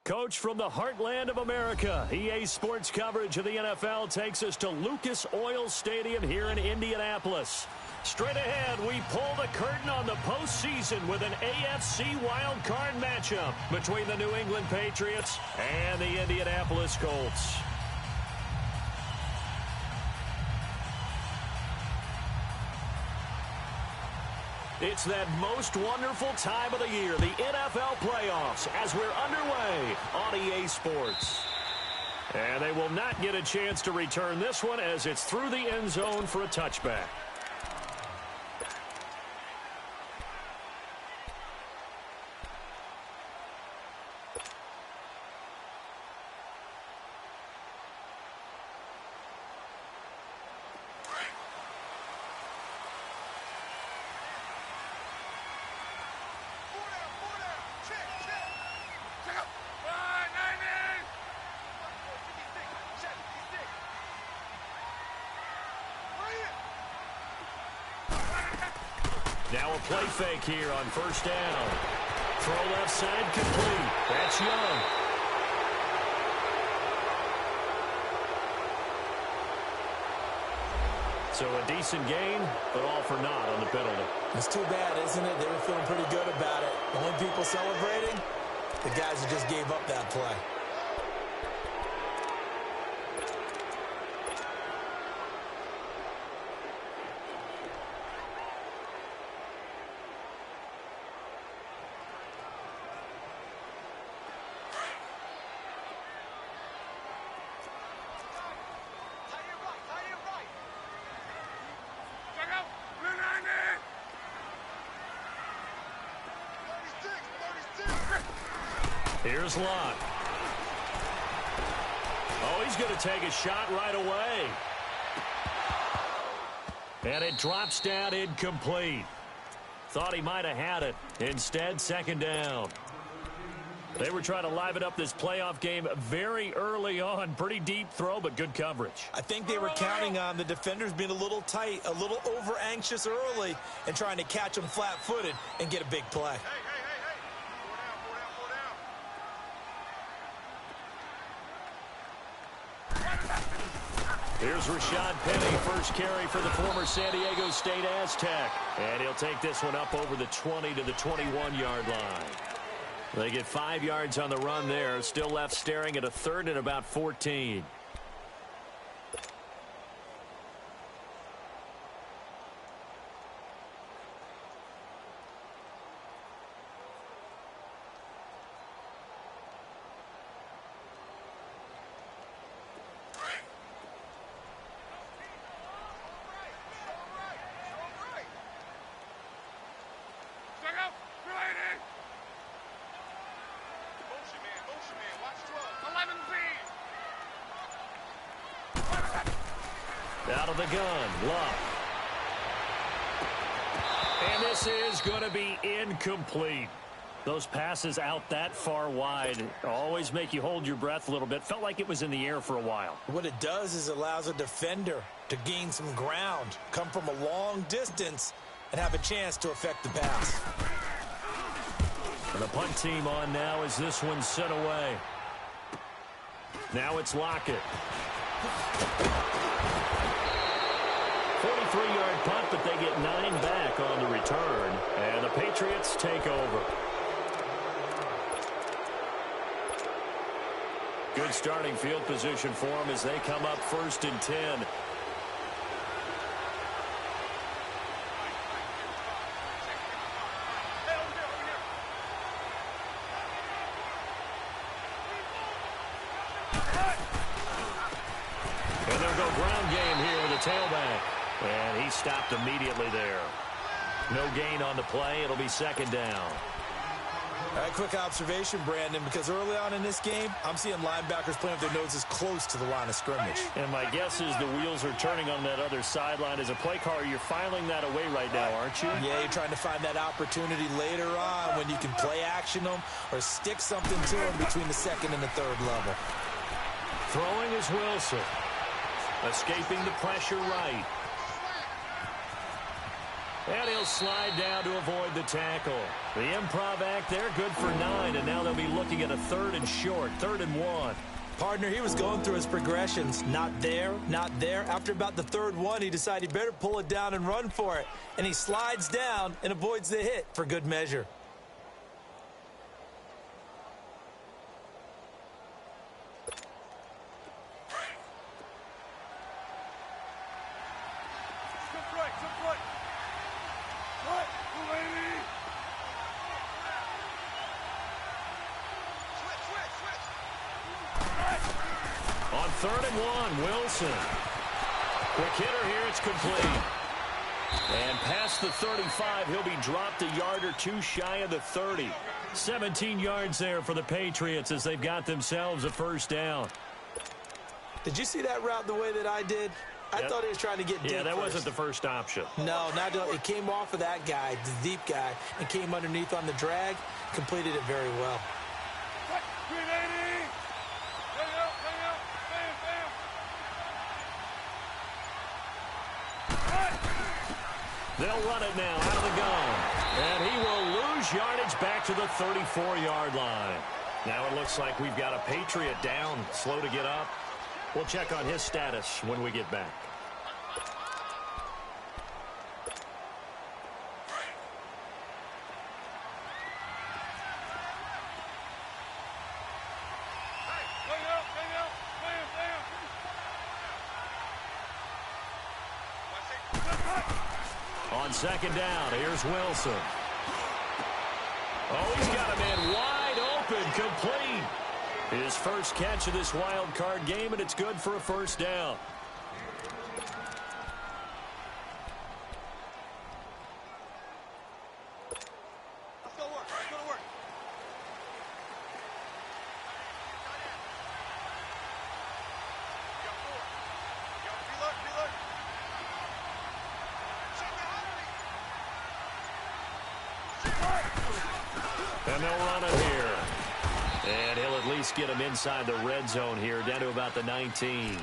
Coach, from the heartland of America, EA Sports coverage of the NFL takes us to Lucas Oil Stadium here in Indianapolis. Straight ahead, we pull the curtain on the postseason with an AFC wildcard matchup between the New England Patriots and the Indianapolis Colts. It's that most wonderful time of the year, the NFL playoffs, as we're underway on EA Sports. And they will not get a chance to return this one as it's through the end zone for a touchback. Now a play fake here on first down. Throw left side complete. That's Young. So a decent gain, but all for naught on the penalty. It's too bad, isn't it? They were feeling pretty good about it. The only people celebrating, the guys who just gave up that play. Here's Locke. Oh, he's going to take a shot right away. And it drops down incomplete. Thought he might have had it. Instead, second down. They were trying to liven up this playoff game very early on. Pretty deep throw, but good coverage. I think they were counting on the defenders being a little tight, a little over-anxious early, and trying to catch them flat-footed and get a big play. Here's Rashad Penny, first carry for the former San Diego State Aztec. And he'll take this one up over the 20 to the 21-yard line. They get 5 yards on the run there. Still left staring at a third and about 14. Out of the gun, Locke. And this is going to be incomplete. Those passes out that far wide always make you hold your breath a little bit. Felt like it was in the air for a while. What it does is it allows a defender to gain some ground, come from a long distance, and have a chance to affect the pass. And the punt team on now as this one's sent away. Now it's Lockett. 43-yard punt, but they get 9 back on the return. And the Patriots take over. Good starting field position for them as they come up first and 10. And they'll go ground game here with a tailback. And he stopped immediately there. No gain on the play. It'll be second down. All right, quick observation, Brandon, because early on in this game, I'm seeing linebackers playing with their noses close to the line of scrimmage. And my guess is the wheels are turning on that other sideline. As a play caller, you're filing that away right now, aren't you? Yeah, you're trying to find that opportunity later on when you can play action them or stick something to them between the second and the third level. Throwing is Wilson. Escaping the pressure right. And he'll slide down to avoid the tackle. The improv act there, good for 9, and now they'll be looking at a 3rd and short, 3rd and 1. Partner, he was going through his progressions. Not there, not there. After about the 3rd one, he decided he better pull it down and run for it. And he slides down and avoids the hit for good measure. On 3rd and 1, Wilson. Quick hitter here, it's complete. And past the 35, he'll be dropped a yard or 2 shy of the 30. 17 yards there for the Patriots as they've got themselves a 1st down. Did you see that route the way that I did? I thought he was trying to get deep. Yeah, that first. wasn't the first option. No, it came off of that guy, the deep guy, and came underneath on the drag, completed it very well. They'll run it now out of the gun. And he will lose yardage back to the 34-yard line. Now it looks like we've got a Patriot down, slow to get up. We'll check on his status when we get back. On 2nd down, here's Wilson. Oh, he's got a man wide open, complete. His first catch of this wild card game, and it's good for a 1st down. Let's go to work. Let's go to work. Reload. And they'll run it here. And he'll at least get him inside the red zone here, down to about the 19.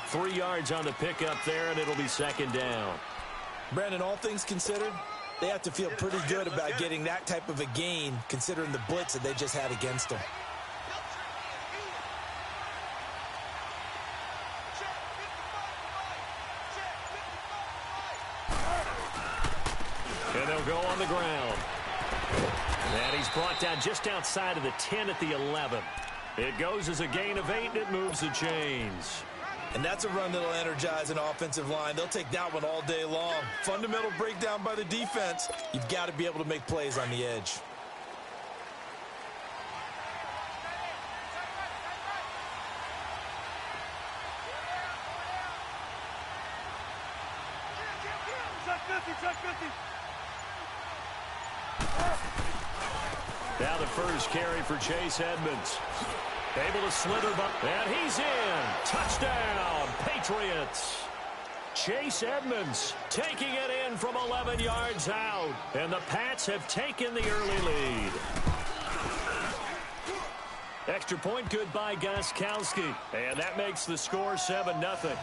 3 yards on the pickup there, and it'll be 2nd down. Brandon, all things considered, they have to feel pretty good about getting that type of a gain, considering the blitz that they just had against them. And they'll go on the ground. And he's brought down just outside of the 10 at the 11. It goes as a gain of 8, and it moves the chains. And that's a run that'll energize an offensive line. They'll take that one all day long. Fundamental breakdown by the defense. You've got to be able to make plays on the edge. Now the first carry for Chase Edmonds. Able to slither, and he's in. Touchdown, Patriots. Chase Edmonds taking it in from 11 yards out. And the Pats have taken the early lead. Extra point good by Gostkowski. And that makes the score 7-0.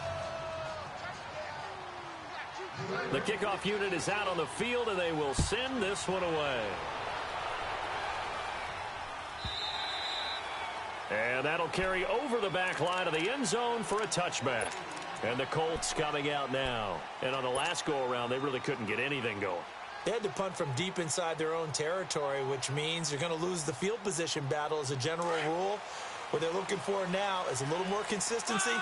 The kickoff unit is out on the field, and they will send this one away. And that'll carry over the back line of the end zone for a touchback. And the Colts coming out now. And on the last go-around, they really couldn't get anything going. They had to punt from deep inside their own territory, which means you're going to lose the field position battle as a general rule. What they're looking for now is a little more consistency,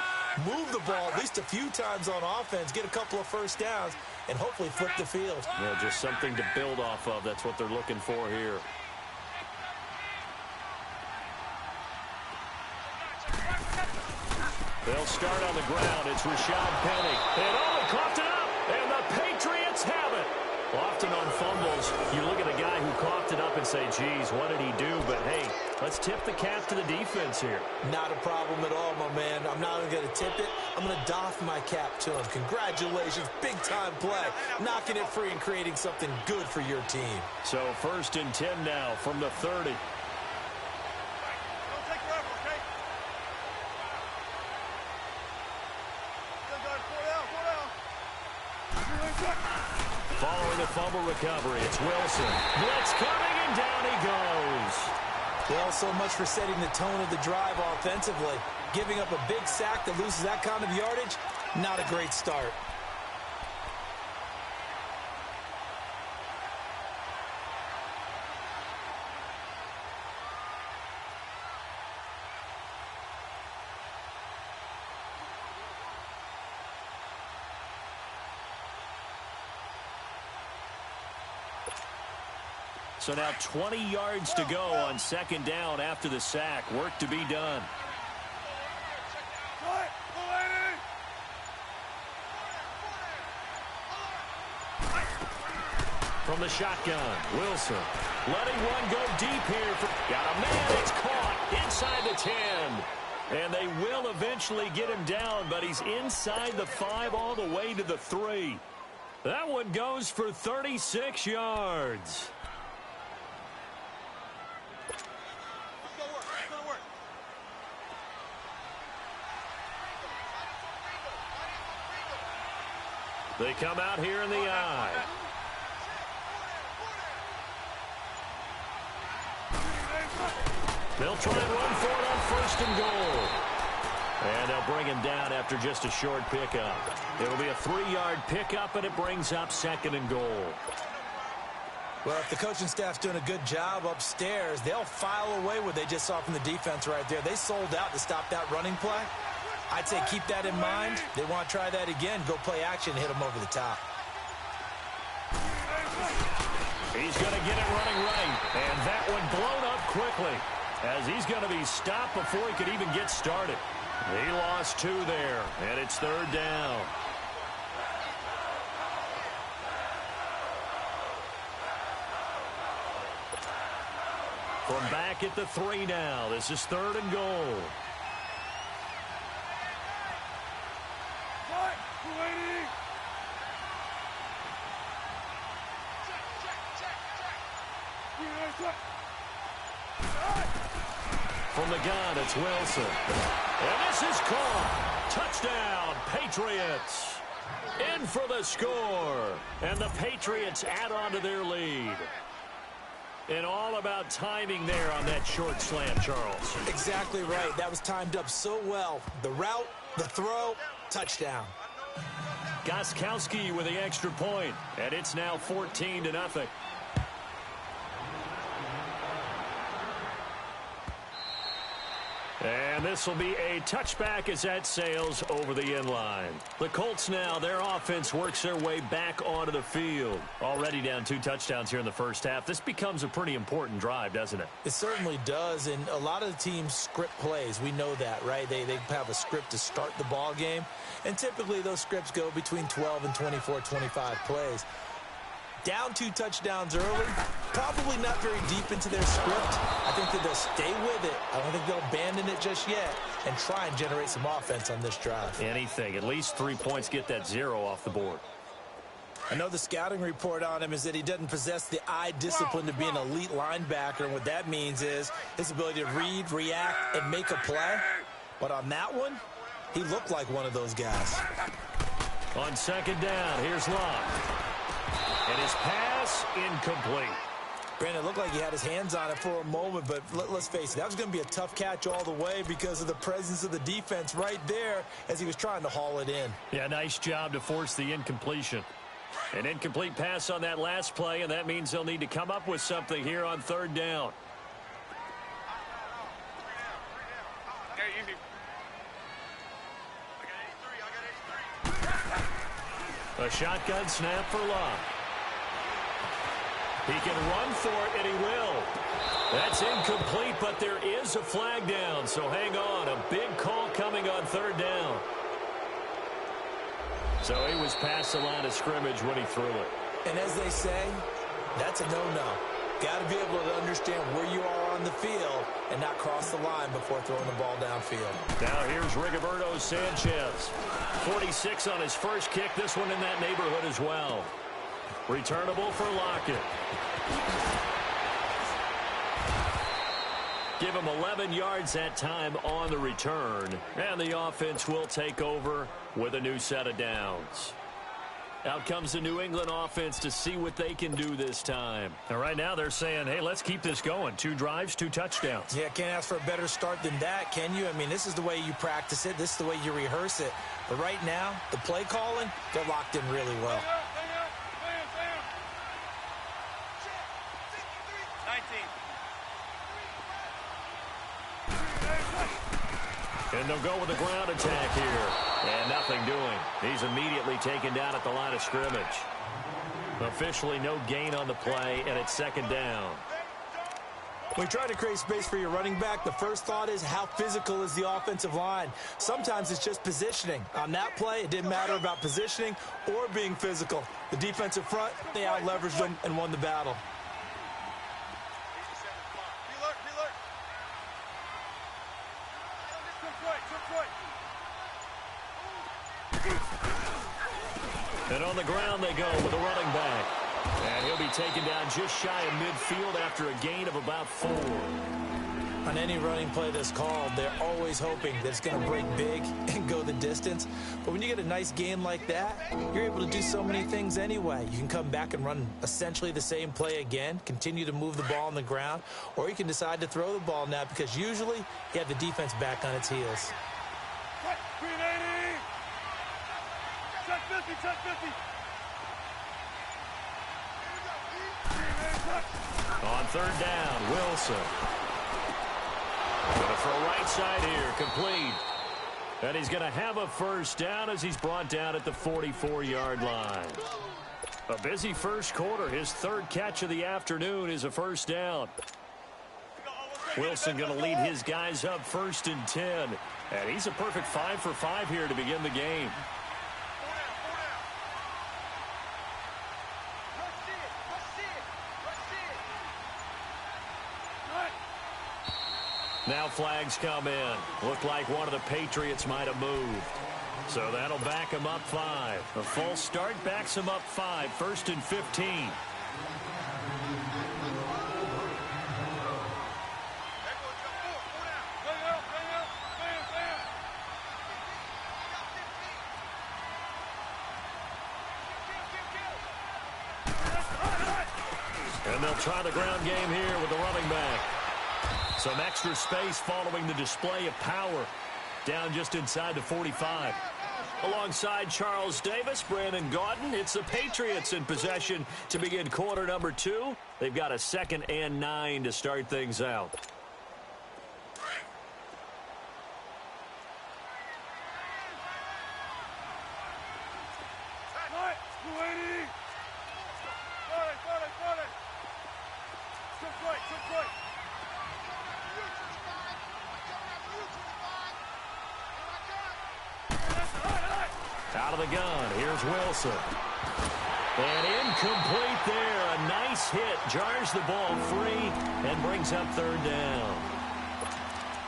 move the ball at least a few times on offense, get a couple of 1st downs, and hopefully flip the field. Yeah, just something to build off of. That's what they're looking for here. They'll start on the ground. It's Rashad Penny. And he coughed it up. And the Patriots have it. Often on fumbles, you look at a guy who coughed it up and say, geez, what did he do? But, hey, let's tip the cap to the defense here. Not a problem at all, my man. I'm not even going to tip it. I'm going to doff my cap to him. Congratulations. Big-time play. Knocking it free and creating something good for your team. So 1st and 10 now from the 30. Following a fumble recovery. It's Wilson. Blitz coming, and down he goes. Well, so much for setting the tone of the drive offensively. Giving up a big sack that loses that kind of yardage, not a great start. So now 20 yards to go on second down after the sack. Work to be done. From the shotgun, Wilson letting one go deep here. Got a man. It's caught inside the 10. And they will eventually get him down, but he's inside the 5 all the way to the 3. That one goes for 36 yards. They come out here in the eye. They'll try and run for it on first and goal. And they'll bring him down after just a short pickup. It'll be a 3-yard pickup, and it brings up second and goal. Well, if the coaching staff's doing a good job upstairs, they'll file away what they just saw from the defense right there. They sold out to stop that running play. I'd say keep that in mind. They want to try that again. Go play action, hit them over the top. He's going to get it running right. And that one blown up quickly as he's going to be stopped before he could even get started. He lost 2 there, and it's third down. From back at the 3 now, this is third and goal. From the gun, it's Wilson. And this is caught. Touchdown, Patriots. In for the score. And the Patriots add on to their lead. And all about timing there on that short slant, Charles. Exactly right. That was timed up so well. The route, the throw, touchdown. Gostkowski with the extra point. And it's now 14-0. And this will be a touchback as that sails over the end line. The Colts now, their offense works their way back onto the field. Already down 2 touchdowns here in the first half. This becomes a pretty important drive, doesn't it? It certainly does, and a lot of the teams script plays. We know that, right? They have a script to start the ball game, and typically those scripts go between 12 and 24, 25 plays. Down 2 touchdowns early, probably not very deep into their script. I think that they'll stay with it. I don't think they'll abandon it just yet and try and generate some offense on this drive. Anything. At least 3 points, get that 0 off the board. I know the scouting report on him is that he doesn't possess the eye discipline to be an elite linebacker, and what that means is his ability to read, react, and make a play. But on that one, he looked like one of those guys. On second down, here's Locke. And his pass incomplete. Brandon, it looked like he had his hands on it for a moment, but let's face it, that was going to be a tough catch all the way because of the presence of the defense right there as he was trying to haul it in. Yeah, nice job to force the incompletion. An incomplete pass on that last play, and that means they'll need to come up with something here on third down. A shotgun snap for Locke. He can run for it, and he will. That's incomplete, but there is a flag down, so hang on. A big call coming on third down. So he was past the line of scrimmage when he threw it. And as they say, that's a no-no. Got to be able to understand where you are on the field and not cross the line before throwing the ball downfield. Now here's Rigoberto Sanchez. 46 on his first kick. This one in that neighborhood as well. Returnable for Lockett. Give him 11 yards that time on the return. And the offense will take over with a new set of downs. Out comes the New England offense to see what they can do this time. And right now they're saying, hey, let's keep this going. 2 drives, 2 touchdowns. Yeah, can't ask for a better start than that, can you? I mean, this is the way you practice it. This is the way you rehearse it. But right now, the play calling, they're locked in really well. 19. And they'll go with the ground attack here. And nothing doing. He's immediately taken down at the line of scrimmage. Officially no gain on the play, and it's 2nd down. When you try to create space for your running back, the first thought is how physical is the offensive line. Sometimes it's just positioning. On that play, it didn't matter about positioning or being physical. The defensive front, they out-leveraged them and won the battle. And on the ground they go with a running back. And he'll be taken down just shy of midfield after a gain of about 4. On any running play that's called, they're always hoping that it's going to break big and go the distance. But when you get a nice gain like that, you're able to do so many things anyway. You can come back and run essentially the same play again, continue to move the ball on the ground, or you can decide to throw the ball now because usually you have the defense back on its heels. Green 80. Check 50, check 50. On 3rd down, Wilson. Going to throw right side here, complete. And he's going to have a 1st down as he's brought down at the 44-yard line. A busy first quarter. His 3rd catch of the afternoon is a 1st down. Wilson going to lead his guys up 1st and 10. And he's a perfect 5 for 5 here to begin the game. Now flags come in. Looked like one of the Patriots might have moved. So that'll back him up 5. A false start backs him up 5. 1st and 15. And they'll try the ground game here with the running back. Some extra space following the display of power. Down just inside the 45. Alongside Charles Davis, Brandon Gaudin, it's the Patriots in possession to begin quarter number 2. They've got a 2nd and 9 to start things out. Out of the gun, here's Wilson. And incomplete there. A nice hit. Jars the ball free and brings up 3rd down.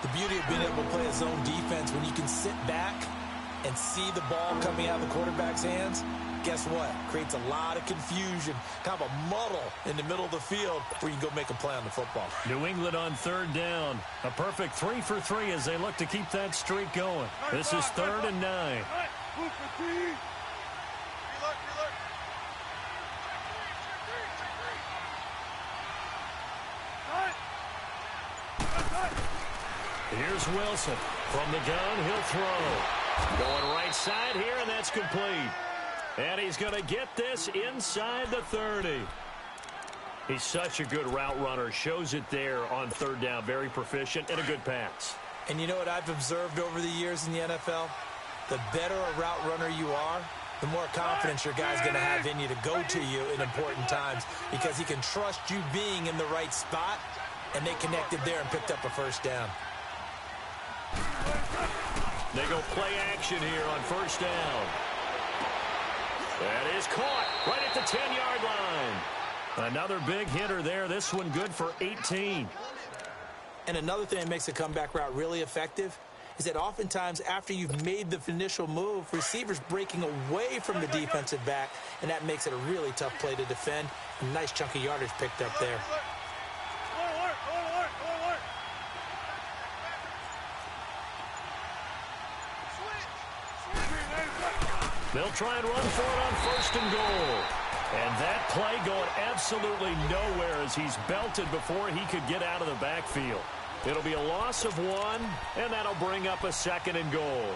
The beauty of being able to play a zone defense when you can sit back and see the ball coming out of the quarterback's hands, guess what? Creates a lot of confusion, kind of a muddle in the middle of the field where you can go make a play on the football. New England on 3rd down. A perfect 3 for 3 as they look to keep that streak going. This is 3rd and 9. Here's Wilson. From the gun, he'll throw. Going right side here, and that's complete. And he's going to get this inside the 30. He's such a good route runner. Shows it there on 3rd down. Very proficient and a good pass. And you know what I've observed over the years in the NFL? The better a route runner you are, the more confidence your guy's going to have in you to go to you in important times because he can trust you being in the right spot, and they connected there and picked up a 1st down. They go play action here on 1st down. That is caught right at the 10-yard line. Another big hitter there. This one good for 18. And another thing that makes a comeback route really effective is that oftentimes after you've made the initial move, receivers breaking away from the defensive back, and that makes it a really tough play to defend. A nice chunk of yardage picked up there. They'll try and run for it on 1st and goal. And that play going absolutely nowhere as he's belted before he could get out of the backfield. It'll be a loss of 1, and that'll bring up a 2nd and goal.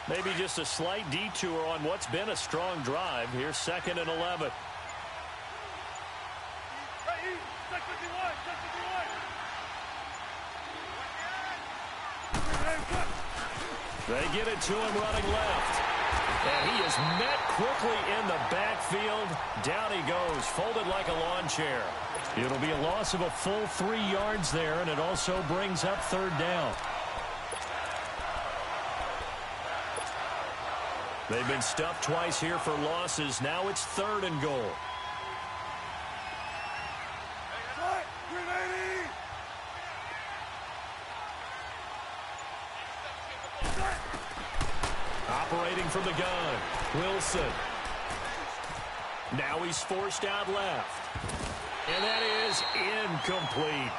Maybe just a slight detour on what's been a strong drive. Here's 2nd and 11. They get it to him running left. And he is met quickly in the backfield. Down he goes, folded like a lawn chair. It'll be a loss of a full 3 yards there, and it also brings up 3rd down. They've been stuffed twice here for losses. Now it's 3rd and goal. Operating from the gun, Wilson. Now he's forced out left. And that is incomplete.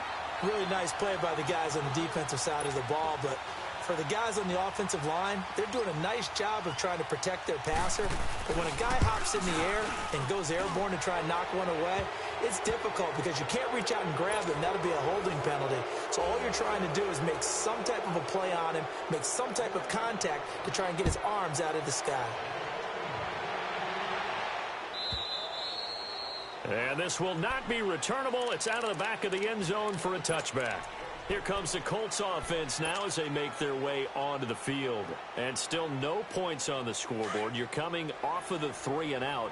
Really nice play by the guys on the defensive side of the ball, but for the guys on the offensive line, they're doing a nice job of trying to protect their passer. But when a guy hops in the air and goes airborne to try and knock one away, it's difficult because you can't reach out and grab him. That'll be a holding penalty. So all you're trying to do is make some type of a play on him, make some type of contact to try and get his arms out of the sky. And this will not be returnable. It's out of the back of the end zone for a touchback. Here comes the Colts offense now as they make their way onto the field. And still no points on the scoreboard. You're coming off of the 3 and out.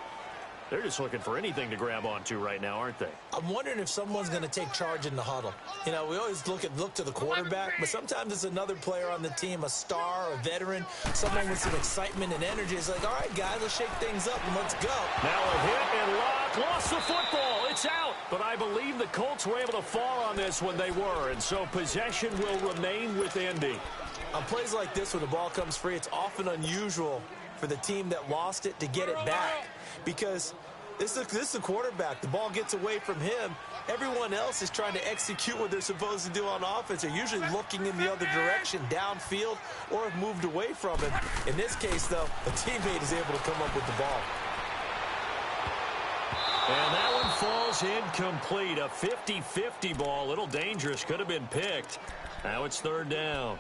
They're just looking for anything to grab onto right now, aren't they? I'm wondering if someone's going to take charge in the huddle. You know, we always look to the quarterback, but sometimes it's another player on the team, a star, a veteran, someone with some excitement and energy. It's like, all right, guys, let's shake things up and let's go. Now a hit and lock. Lost the football. It's out. But I believe the Colts were able to fall on this when they were, and so possession will remain with Indy. On plays like this, when the ball comes free, it's often unusual for the team that lost it to get it back because this is the quarterback. The ball gets away from him. Everyone else is trying to execute what they're supposed to do on offense. They're usually looking in the other direction, downfield, or have moved away from him. In this case, though, a teammate is able to come up with the ball. And that one falls incomplete. A 50-50 ball. A little dangerous. Could have been picked. Now it's 3rd down.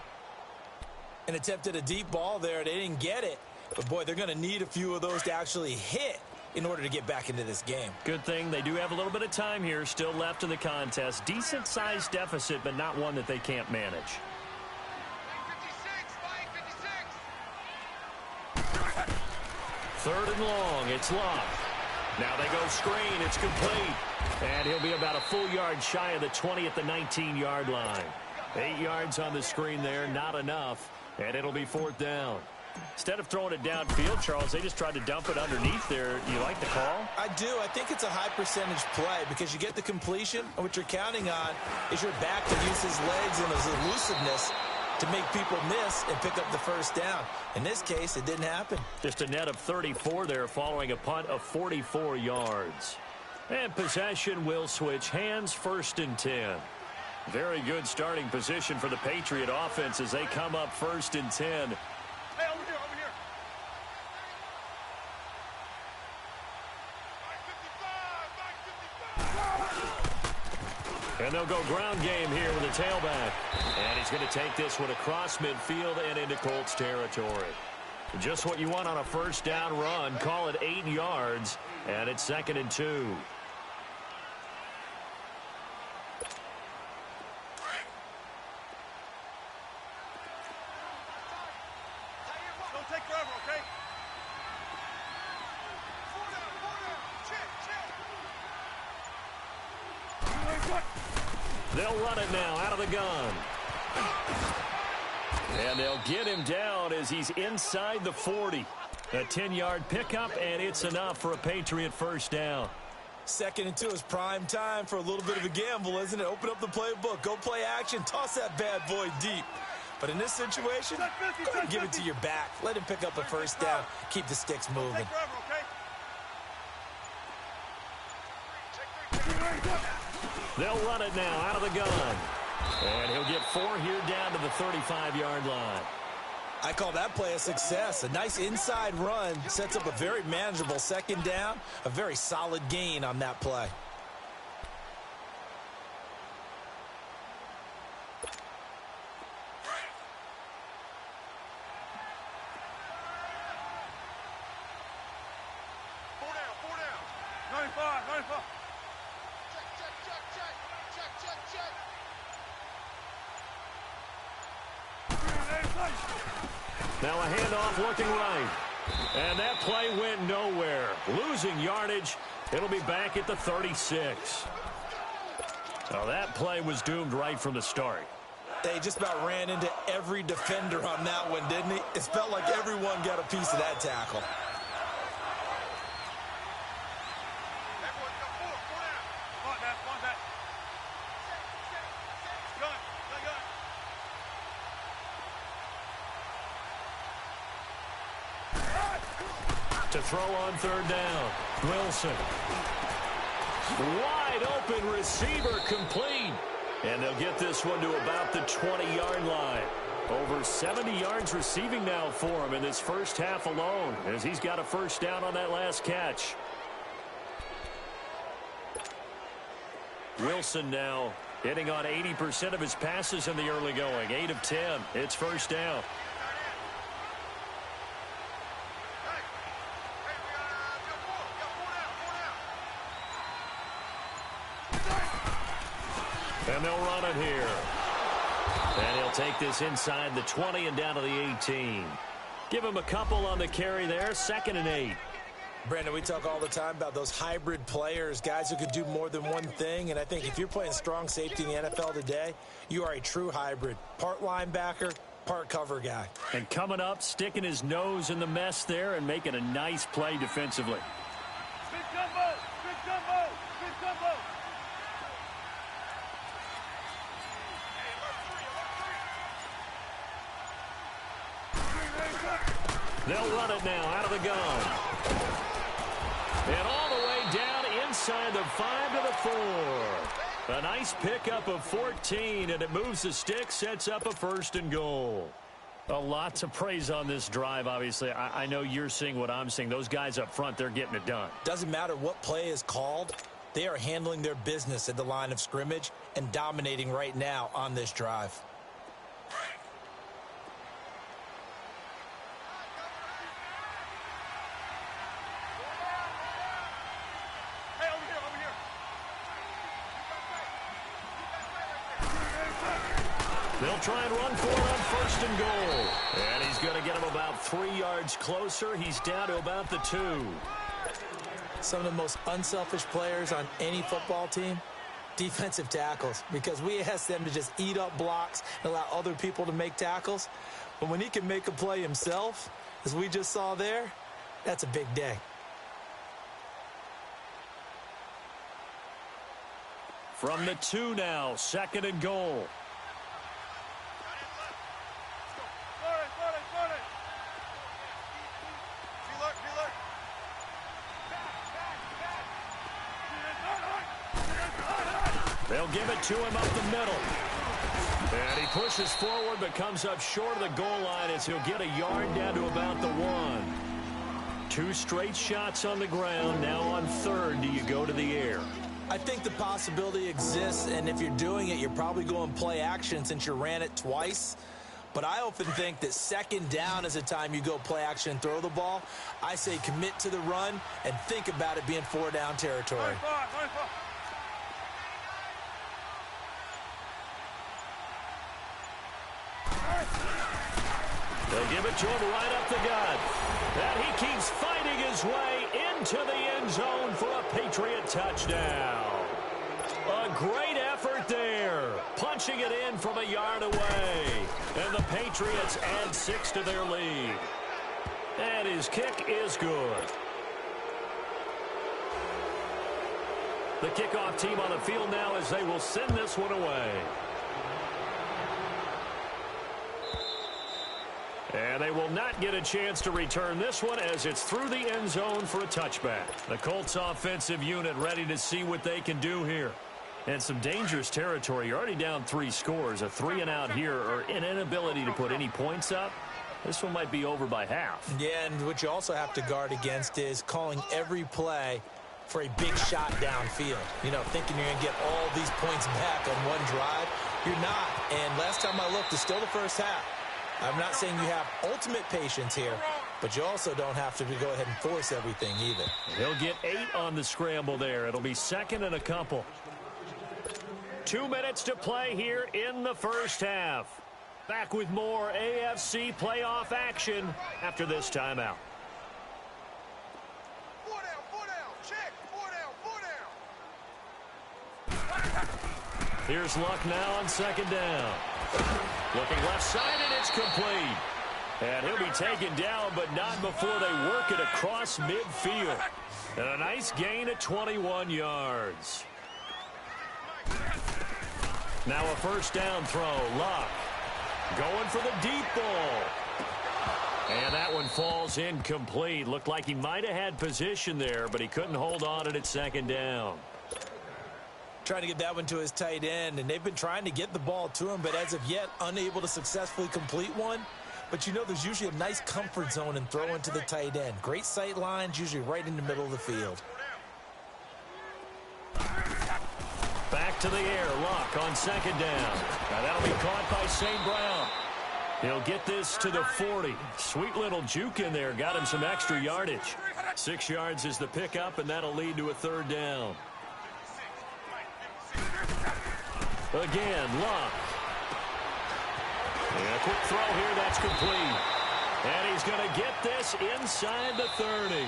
And attempted a deep ball there. They didn't get it. But, boy, they're going to need a few of those to actually hit in order to get back into this game. Good thing they do have a little bit of time here still left in the contest. Decent-sized deficit, but not one that they can't manage. 3rd and long. It's Locke. Now they go screen. It's complete. And he'll be about a full yard shy of the 20 at the 19-yard line. 8 yards on the screen there. Not enough. And it'll be 4th down. Instead of throwing it downfield, Charles, they just tried to dump it underneath there. You like the call? I do. I think it's a high percentage play because you get the completion, and what you're counting on is your back to use his legs and his elusiveness to make people miss and pick up the 1st down. In this case, it didn't happen. Just a net of 34 there following a punt of 44 yards. And possession will switch hands. 1st and 10. Very good starting position for the Patriot offense as they come up 1st and 10. Hey, over here, over here. And they'll go ground game here with a tailback. And he's going to take this one across midfield and into Colts territory. Just what you want on a 1st down run. Call it 8 yards. And it's 2nd and 2. Don't take forever, okay? They'll run it now out of the gun. And they'll get him down as he's inside the 40. A 10-yard pickup, and it's enough for a Patriot 1st down. 2nd and 2 is prime time for a little bit of a gamble, isn't it? Open up the playbook. Go play action. Toss that bad boy deep. But in this situation, go ahead and give it to your back. Let him pick up a first down. Keep the sticks moving. They'll run it now out of the gun. And he'll get 4 here down to the 35-yard line. I call that play a success. A nice inside run sets up a very manageable 2nd down. A very solid gain on that play. Now a handoff looking right. And that play went nowhere. Losing yardage. It'll be back at the 36. Well, that play was doomed right from the start. They just about ran into every defender on that one, didn't he? It felt like everyone got a piece of that tackle. To throw on 3rd down. Wilson. Wide open receiver complete. And they'll get this one to about the 20-yard line. Over 70 yards receiving now for him in this first half alone, as he's got a first down on that last catch. Wilson now hitting on 80% of his passes in the early going. 8 of 10. It's first down. And they'll run it here. And he'll take this inside the 20 and down to the 18. Give him a couple on the carry there. 2nd and 8. Brandon, we talk all the time about those hybrid players, guys who could do more than one thing. And I think if you're playing strong safety in the NFL today, you are a true hybrid. Part linebacker, part cover guy. And coming up, sticking his nose in the mess there and making a nice play defensively. Big jumbo! Big jumbo! Big jumbo! They'll run it now out of the gun. And all the way down inside the 5 to the 4. A nice pickup of 14, and it moves the stick, sets up a 1st and goal. A lot to praise on this drive, obviously. I know you're seeing what I'm seeing. Those guys up front, they're getting it done. Doesn't matter what play is called. They are handling their business at the line of scrimmage and dominating right now on this drive. They'll try and run for it on 1st and goal. And he's going to get him about 3 yards closer. He's down to about the 2. Some of the most unselfish players on any football team, defensive tackles, because we ask them to just eat up blocks and allow other people to make tackles. But when he can make a play himself, as we just saw there, that's a big day. From the 2 now, 2nd and goal. They'll give it to him up the middle. And he pushes forward but comes up short of the goal line as he'll get a yard down to about the 1. 2 straight shots on the ground. Now on 3rd, do you go to the air? I think the possibility exists, and if you're doing it, you're probably going play action since you ran it twice. But I often think that 2nd down is a time you go play action and throw the ball. I say commit to the run and think about it being 4-down territory. They'll give it to him right up the gut. And he keeps fighting his way into the end zone for a Patriot touchdown. A great effort there. Punching it in from a yard away. And the Patriots add 6 to their lead. And his kick is good. The kickoff team on the field now as they will send this one away. And they will not get a chance to return this one as it's through the end zone for a touchback. The Colts offensive unit ready to see what they can do here. And some dangerous territory. You're already down 3 scores. A 3-and-out here or an inability to put any points up. This one might be over by half. Yeah, and what you also have to guard against is calling every play for a big shot downfield. You know, thinking you're going to get all these points back on one drive. You're not. And last time I looked, it's still the first half. I'm not saying you have ultimate patience here, but you also don't have to go ahead and force everything either. He'll get 8 on the scramble there. It'll be second and a couple. 2 minutes to play here in the first half. Back with more AFC playoff action after this timeout. 4 down, check, 4 down. Here's Luck now on second down. Looking left side, and it's complete. And he'll be taken down, but not before they work it across midfield. And a nice gain at 21 yards. Now a first down throw. Luck going for the deep ball. And that one falls incomplete. Looked like he might have had position there, but he couldn't hold on at second down. Trying to get that one to his tight end, and they've been trying to get the ball to him, but as of yet, unable to successfully complete one. But you know there's usually a nice comfort zone in throwing to the tight end. Great sight lines, usually right in the middle of the field. Back to the air, Luck on second down. Now that'll be caught by St. Brown. He'll get this to the 40. Sweet little juke in there, got him some extra yardage. 6 yards is the pickup, and that'll lead to a third down. Again, Luck. And a quick throw here, that's complete. And he's going to get this inside the 30.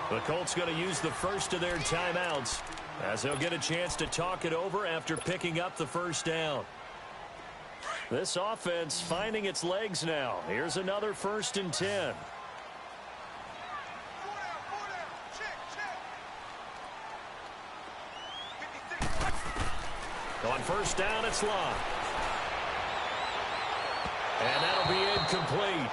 The Colts going to use the first of their timeouts as they'll get a chance to talk it over after picking up the first down. This offense finding its legs now. Here's another 1st and 10. On first down, it's Luck. And that'll be incomplete.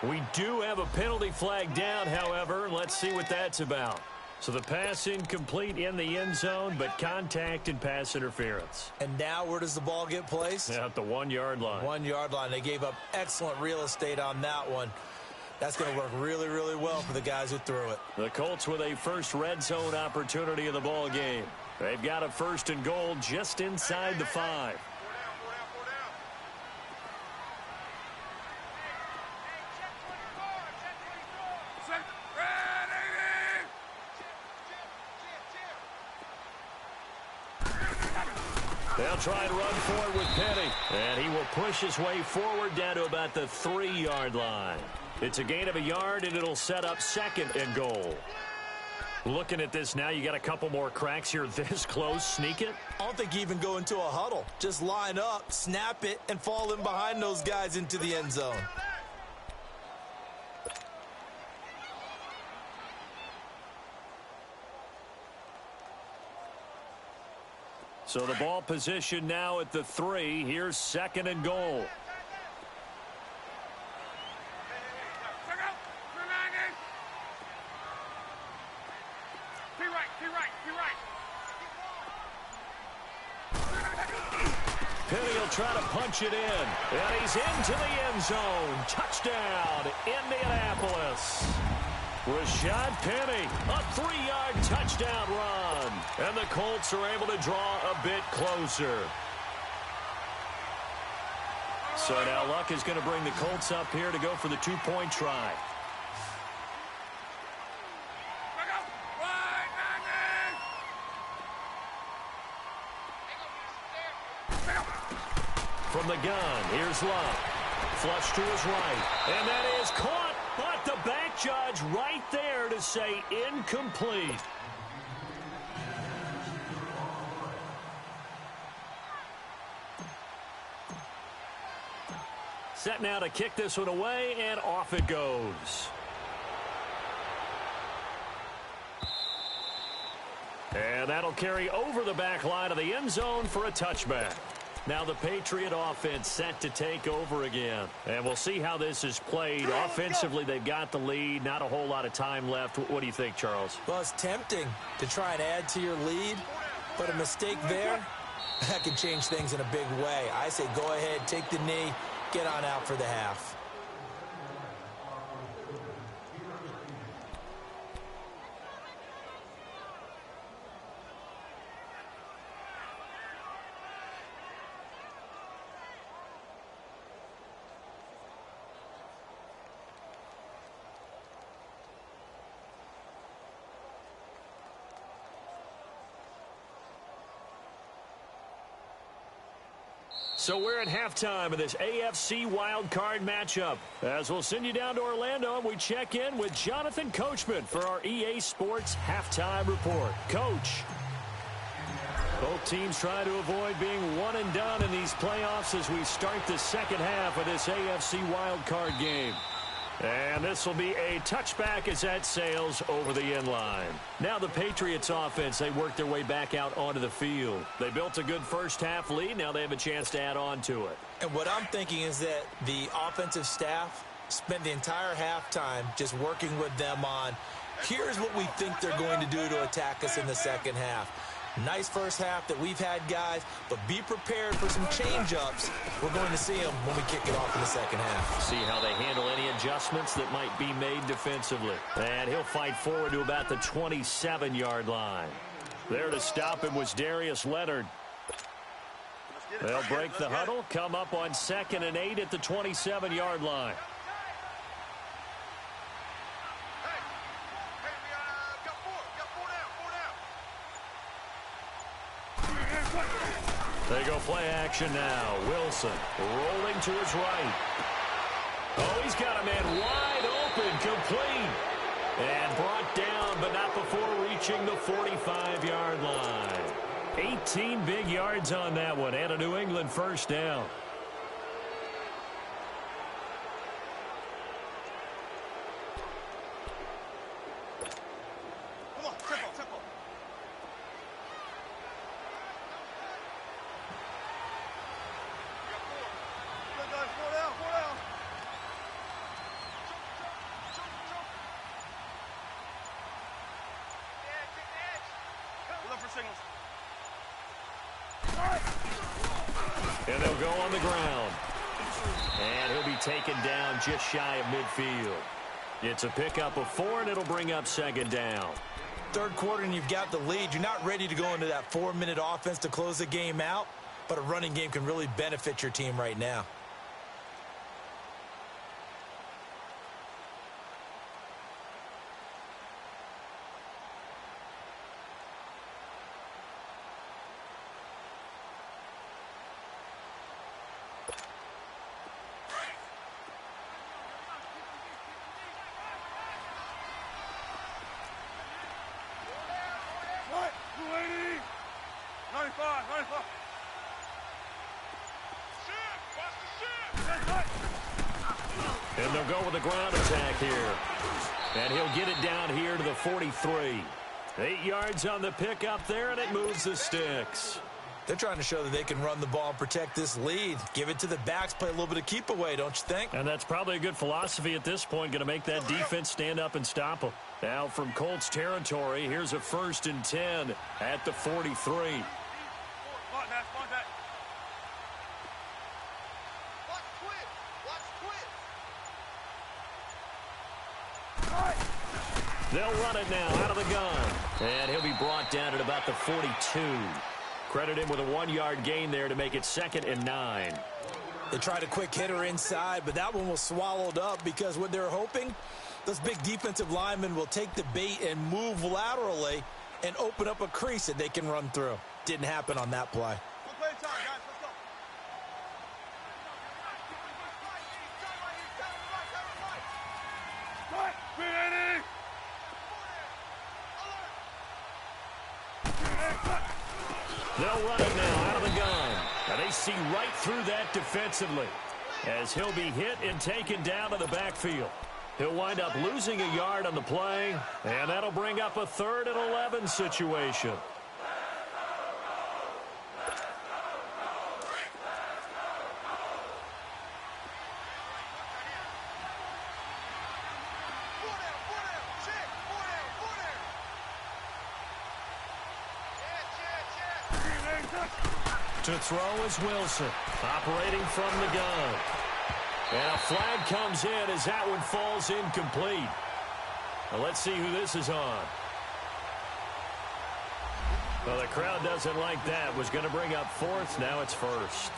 We do have a penalty flag down, however. Let's see what that's about. So the pass incomplete in the end zone, but contact and pass interference. And now where does the ball get placed? At the 1-yard line. 1-yard line. They gave up excellent real estate on that one. That's going to work really, really well for the guys who threw it. The Colts with a first red zone opportunity of the ball game. They've got a 1st and goal just inside the 5. They'll try and run forward with Penny. And he will push his way forward down to about the 3-yard line. It's a gain of a yard, and it'll set up 2nd and goal. Looking at this now, you got a couple more cracks here this close. Sneak it? I don't think even go into a huddle. Just line up, snap it, and fall in behind those guys into the end zone. So the ball position now at the 3. Here's 2nd and goal. Penny will try to punch it in. And he's into the end zone. Touchdown, Indianapolis. Rashad Penny, a 3-yard touchdown run. And the Colts are able to draw a bit closer. So now Luck is going to bring the Colts up here to go for the 2-point try. From the gun, here's Luck. Flush to his right. And that is caught, but the back judge right there to say incomplete. Set now to kick this one away, and off it goes. And And that'll carry over the back line of the end zone for a touchback. Now the Patriot offense set to take over again. And we'll see how this is played. Offensively, they've got the lead. Not a whole lot of time left. What do you think, Charles? Well, it's tempting to try and add to your lead, but a mistake there, that can change things in a big way. I say go ahead, take the knee, get on out for the half. So we're at halftime of this AFC wildcard matchup. As we'll send you down to Orlando, and we check in with Jonathan Coachman for our EA Sports Halftime Report. Coach. Both teams try to avoid being one and done in these playoffs as we start the second half of this AFC wildcard game. And this will be a touchback as that sails over the end line. Now the Patriots offense, they work their way back out onto the field. They built a good first half lead. Now they have a chance to add on to it. And what I'm thinking is that the offensive staff spent the entire halftime just working with them on, here's what we think they're going to do to attack us in the second half. Nice first half that we've had, guys, but be prepared for some change-ups. We're going to see them when we kick it off in the second half. See how they handle any adjustments that might be made defensively. And he'll fight forward to about the 27-yard line. There to stop him was Darius Leonard. They'll break the huddle, come up on 2nd and 8 at the 27-yard line. They go play action now. Wilson rolling to his right. Oh, he's got a man wide open, complete. And brought down, but not before reaching the 45-yard line. 18 big yards on that one, and a New England first down. And they'll go on the ground. And he'll be taken down just shy of midfield. It's a pickup of 4, and it'll bring up 2nd down. Third quarter, and you've got the lead. You're not ready to go into that 4-minute offense to close the game out, but a running game can really benefit your team right now. And they'll go with a ground attack here. And he'll get it down here to the 43. 8 yards on the pickup there, and it moves the sticks. They're trying to show that they can run the ball and protect this lead. Give it to the backs, play a little bit of keep away, don't you think? And that's probably a good philosophy at this point, going to make that defense stand up and stop them. Now from Colts territory, here's a 1st and 10 at the 43. They'll run it now out of the gun. And he'll be brought down at about the 42. Credit him with a 1-yard gain there to make it 2nd and 9. They tried a quick hitter inside, but that one was swallowed up because what they're hoping, those big defensive linemen will take the bait and move laterally and open up a crease that they can run through. Didn't happen on that play. They'll run it now out of the gun. And they see right through that defensively as he'll be hit and taken down to the backfield. He'll wind up losing a yard on the play, and that'll bring up a 3rd and 11 situation. To throw is Wilson, operating from the gun. And a flag comes in as that one falls incomplete. Now let's see who this is on. Well, the crowd doesn't like that. Was going to bring up fourth. Now it's first.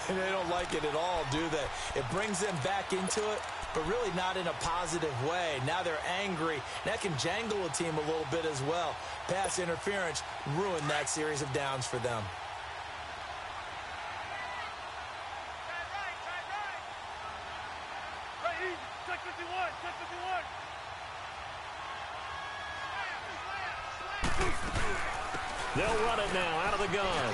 They don't like it at all, do they? It brings them back into it, but really not in a positive way. Now they're angry. That can jangle a team a little bit as well. Pass interference ruined that series of downs for them. Check 51, check 51. They'll run it now out of the gun.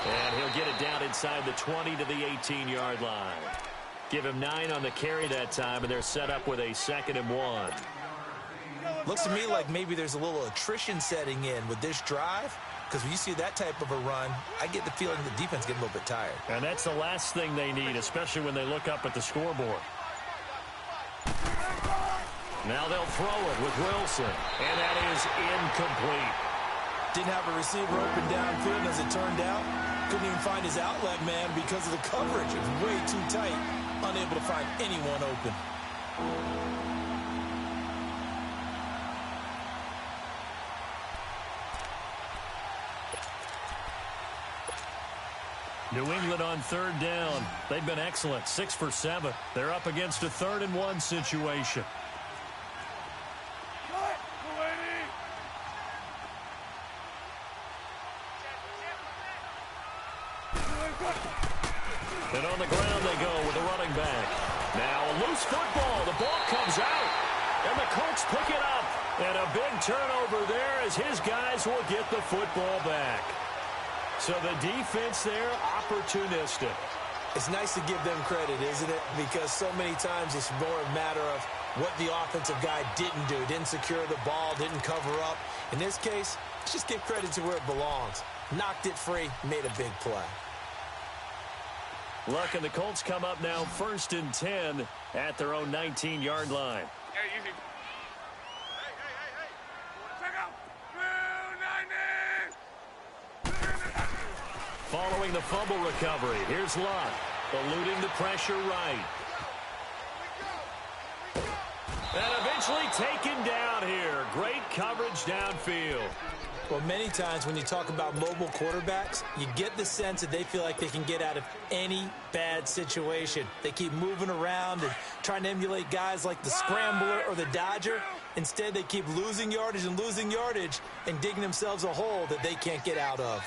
And he'll get it down inside the 20 to the 18-yard line. Give him 9 on the carry that time, and they're set up with a 2nd and 1. Looks to me like maybe there's a little attrition setting in with this drive, because when you see that type of a run, I get the feeling the defense getting a little bit tired. And that's the last thing they need, especially when they look up at the scoreboard. Now they'll throw it with Wilson, and that is incomplete. Didn't have a receiver open downfield, as it turned out. Couldn't even find his outlet man because of the coverage. It was way too tight, unable to find anyone open. New England on 3rd down. They've been excellent, 6 for 7. They're up against a 3rd and 1 situation. And on the ground they go with the running back. Now a loose football. The ball comes out. And the Colts pick it up. And a big turnover there as his guys will get the football back. So the defense there, opportunistic. It's nice to give them credit, isn't it? Because so many times it's more a matter of what the offensive guy didn't do. Didn't secure the ball, didn't cover up. In this case, let's just give credit to where it belongs. Knocked it free, made a big play. Luck, and the Colts come up now 1st and 10 at their own 19-yard line. Hey, easy. Hey. Check out. 290. Following the fumble recovery, here's Luck, eluding the pressure right. And eventually taken down here. Great coverage downfield. Well, many times when you talk about mobile quarterbacks, you get the sense that they feel like they can get out of any bad situation. They keep moving around and trying to emulate guys like the Scrambler or the Dodger. Instead, they keep losing yardage and digging themselves a hole that they can't get out of.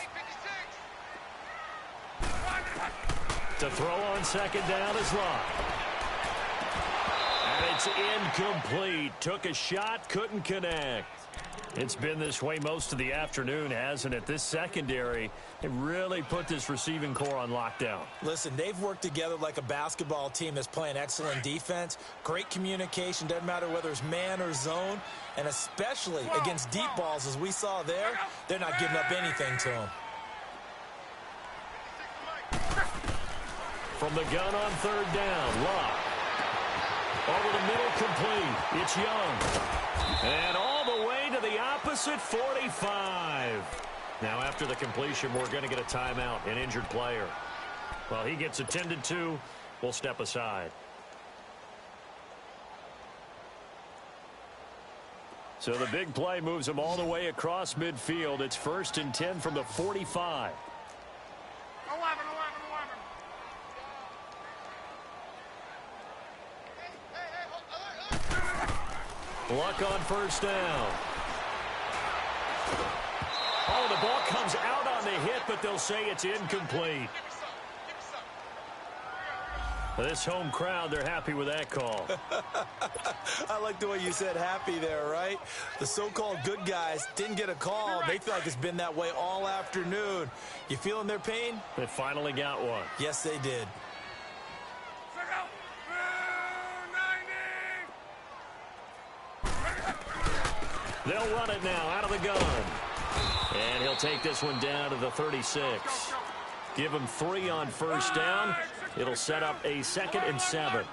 To throw on 2nd down is Luck. And it's incomplete. Took a shot, couldn't connect. It's been this way most of the afternoon, hasn't it? This secondary, it really put this receiving core on lockdown. Listen, they've worked together like a basketball team that's playing excellent defense. Great communication, doesn't matter whether it's man or zone. And especially against deep balls, as we saw there, they're not giving up anything to them. From the gun on 3rd down, Luck. Over the middle, complete. It's Young. And all the way to the opposite 45. Now, after the completion, we're going to get a timeout, an injured player. Well, he gets attended to. We'll step aside. So the big play moves him all the way across midfield. It's 1st and 10 from the 45. 11. Luck on 1st down. Oh, the ball comes out on the hit, but they'll say it's incomplete. This home crowd, they're happy with that call. I like the way you said happy there, right? The so-called good guys didn't get a call. They feel like it's been that way all afternoon. You feeling their pain? They finally got one. Yes, they did. Check out. 290. They'll run it now out of the gun. And he'll take this one down to the 36. Give him 3 on 1st down. It'll set up a 2nd and 7.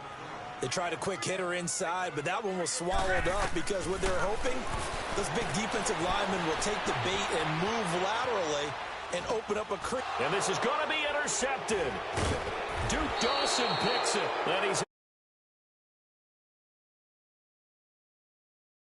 They tried a quick hitter inside, but that one was swallowed up because what they're hoping, those big defensive linemen will take the bait and move laterally and open up a crease. And this is going to be intercepted. Duke Dawson picks it. And he's